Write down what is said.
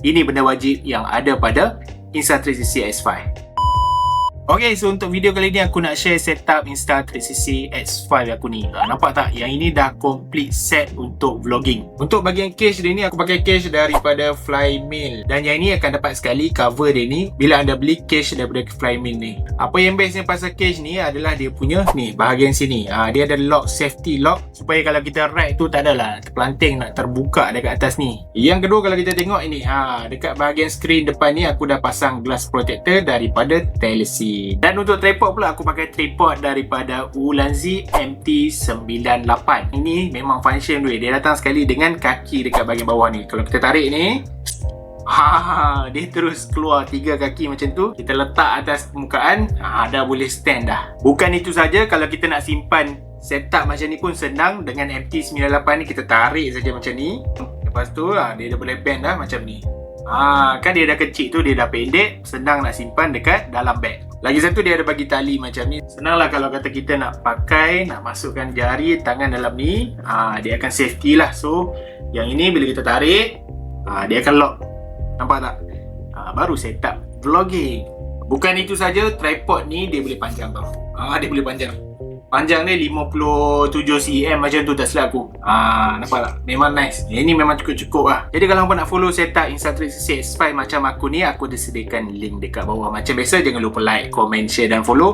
Ini benda wajib yang ada pada Insta360 X5. Okay, so untuk video kali ni aku nak share setup Insta360 X5 aku ni. Nampak tak? Yang ini dah complete set untuk vlogging. Untuk bahagian case dia ni, aku pakai case daripada Flymail. Dan yang ini akan dapat sekali cover dia ni bila anda beli case daripada Flymail ni. Apa yang bestnya pasal case ni adalah dia punya ni, bahagian sini. Dia ada lock, safety lock, supaya kalau kita ride tu tak adalah terpelanting nak terbuka dekat atas ni. Yang kedua, kalau kita tengok ini, dekat bahagian skrin depan ni aku dah pasang glass protector daripada Telesin. Dan untuk tripod pula, aku pakai tripod daripada Ulanzi MT98. Ini memang function dia datang sekali dengan kaki dekat bahagian bawah ni. Kalau kita tarik ni, dia terus keluar 3 kaki macam tu. Kita letak atas permukaan, dah boleh stand dah. Bukan itu saja, kalau kita nak simpan setup macam ni pun senang. Dengan MT98 ni kita tarik saja macam ni. Lepas tu dia dah boleh bend dah macam ni. Kan dia dah kecil tu, dia dah pendek, senang nak simpan dekat dalam beg. Lagi satu, dia ada bagi tali macam ni. Senang lah kalau kata kita nak pakai, nak masukkan jari tangan dalam ni, dia akan safety lah. So yang ini bila kita tarik, dia akan lock. Nampak tak? Baru setup vlogging. Bukan itu saja, tripod ni dia boleh panjang tau. Dia boleh panjang. Panjang ni 57 cm macam tu, tak silap aku. Nampak tak? Memang nice. Ini memang cukup-cukup lah. Jadi kalau korang nak follow setup Insta360 X5 macam aku ni, aku dah sediakan link dekat bawah. Macam biasa, jangan lupa like, comment, share dan follow.